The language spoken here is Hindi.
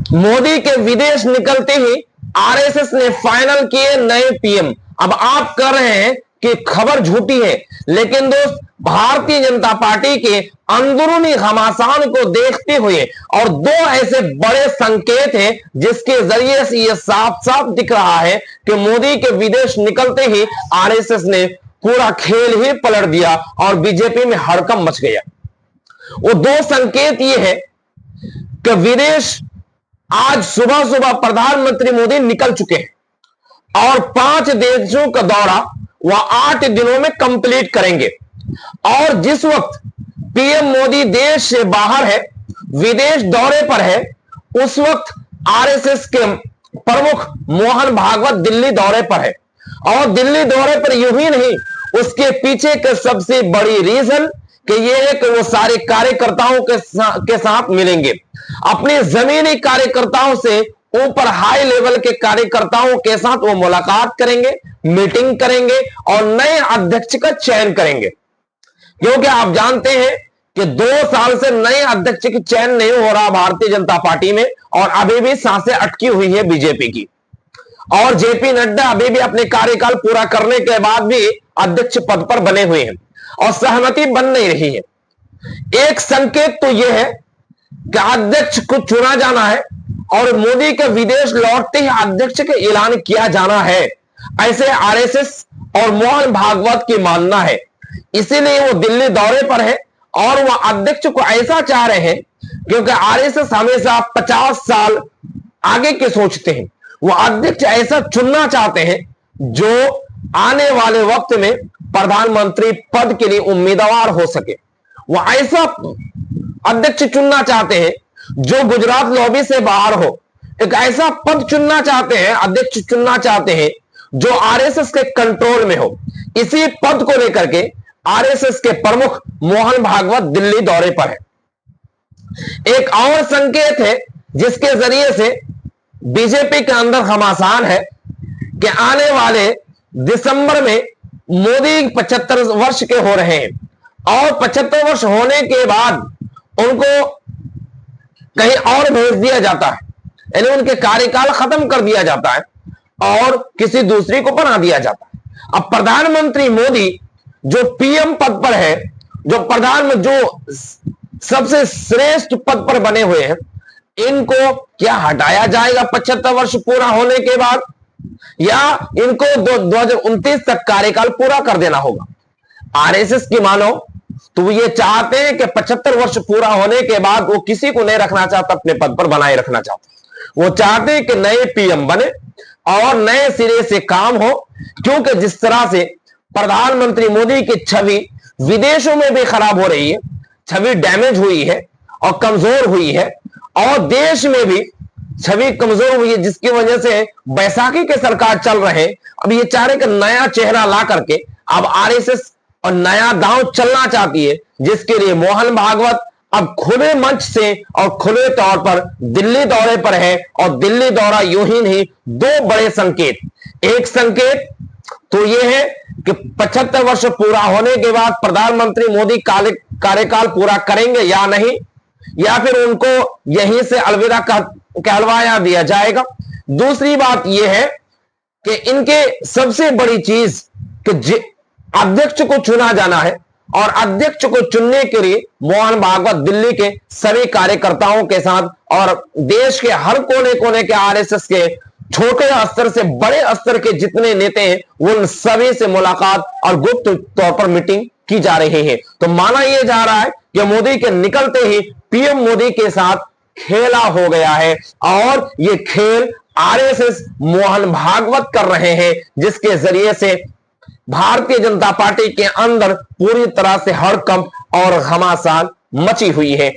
मोदी के विदेश निकलते ही आरएसएस ने फाइनल किए नए पीएम। अब आप कह रहे हैं कि खबर झूठी है, लेकिन दोस्त भारतीय जनता पार्टी के अंदरूनी घमासान को देखते हुए और दो ऐसे बड़े संकेत हैं जिसके जरिए से यह साफ साफ दिख रहा है कि मोदी के विदेश निकलते ही आरएसएस ने पूरा खेल ही पलट दिया और बीजेपी में हड़कंप मच गया। वो दो संकेत ये है कि विदेश आज सुबह सुबह प्रधानमंत्री मोदी निकल चुके हैं और 5 देशों का दौरा वह 8 दिनों में कंप्लीट करेंगे। और जिस वक्त पीएम मोदी देश से बाहर है, विदेश दौरे पर है, उस वक्त आरएसएस के प्रमुख मोहन भागवत दिल्ली दौरे पर है। और दिल्ली दौरे पर यूं ही नहीं, उसके पीछे के सबसे बड़ी रीजन कि ये है कि वो सारे कार्यकर्ताओं के साथ मिलेंगे, अपने जमीनी कार्यकर्ताओं से ऊपर हाई लेवल के कार्यकर्ताओं के साथ वो मुलाकात करेंगे, मीटिंग करेंगे और नए अध्यक्ष का चयन करेंगे। क्योंकि आप जानते हैं कि 2 साल से नए अध्यक्ष की चयन नहीं हो रहा भारतीय जनता पार्टी में और अभी भी सांसें अटकी हुई है बीजेपी की। और जेपी नड्डा अभी भी अपने कार्यकाल पूरा करने के बाद भी अध्यक्ष पद पर बने हुए हैं और सहमति बन नहीं रही है। एक संकेत तो यह है कि अध्यक्ष को चुना जाना है और मोदी के विदेश लौटते ही अध्यक्ष का ऐलान किया जाना है, ऐसे आरएसएस और मोहन भागवत की मानना है। इसीलिए वो दिल्ली दौरे पर है और वह अध्यक्ष को ऐसा चाह रहे हैं क्योंकि आरएसएस हमेशा 50 साल आगे के सोचते हैं। वो अध्यक्ष ऐसा चुनना चाहते हैं जो आने वाले वक्त में प्रधानमंत्री पद के लिए उम्मीदवार हो सके। वो ऐसा अध्यक्ष चुनना चाहते हैं जो गुजरात लॉबी से बाहर हो। एक ऐसा पद चुनना चाहते हैं, अध्यक्ष चुनना चाहते हैं जो आरएसएस के कंट्रोल में हो। इसी पद को लेकर के आरएसएस के प्रमुख मोहन भागवत दिल्ली दौरे पर है। एक और संकेत है जिसके जरिए से बीजेपी के अंदर घमासान है कि आने वाले दिसंबर में मोदी 75 वर्ष के हो रहे हैं और 75 वर्ष होने के बाद उनको कहीं और भेज दिया जाता है, यानी उनके कार्यकाल खत्म कर दिया जाता है और किसी दूसरी को बना दिया जाता है। अब प्रधानमंत्री मोदी जो पीएम पद पर है, जो सबसे श्रेष्ठ पद पर बने हुए हैं, इनको क्या हटाया जाएगा 75 वर्ष पूरा होने के बाद, या इनको 2029 तक कार्यकाल पूरा कर देना होगा? आरएसएस की मानो तो ये चाहते हैं कि 75 वर्ष पूरा होने के बाद वो किसी को नहीं रखना चाहता, अपने पद पर बनाए रखना चाहते। वो चाहते हैं कि नए पीएम बने और नए सिरे से काम हो, क्योंकि जिस तरह से प्रधानमंत्री मोदी की छवि विदेशों में भी खराब हो रही है, छवि डैमेज हुई है और कमजोर हुई है, और देश में भी छवि कमजोर हुई है, जिसकी वजह से बैसाखी के सरकार चल रहे हैं। अब ये चाह रहे कि नया चेहरा ला करके अब आरएसएस और नया दांव चलना चाहती है, जिसके लिए मोहन भागवत अब खुले मंच से और खुले तौर पर दिल्ली दौरे पर है। और दिल्ली दौरा यूं ही नहीं, 2 बड़े संकेत। एक संकेत तो यह है कि 75 वर्ष पूरा होने के बाद प्रधानमंत्री मोदी कार्यकाल पूरा करेंगे या नहीं, या फिर उनको यहीं से अलविदा कहलवाया दिया जाएगा। दूसरी बात यह है कि इनके सबसे बड़ी चीज कि अध्यक्ष को चुना जाना है और अध्यक्ष को चुनने के लिए मोहन भागवत दिल्ली के सभी कार्यकर्ताओं के साथ और देश के हर कोने कोने के आरएसएस के छोटे स्तर से बड़े स्तर के जितने नेता हैं, उन सभी से मुलाकात और गुप्त तौर पर मीटिंग की जा रही है। तो माना यह जा रहा है कि मोदी के निकलते ही पीएम मोदी के साथ खेला हो गया है और यह खेल आरएसएस मोहन भागवत कर रहे हैं, जिसके जरिए से भारतीय जनता पार्टी के अंदर पूरी तरह से हड़कंप और घमासान मची हुई है।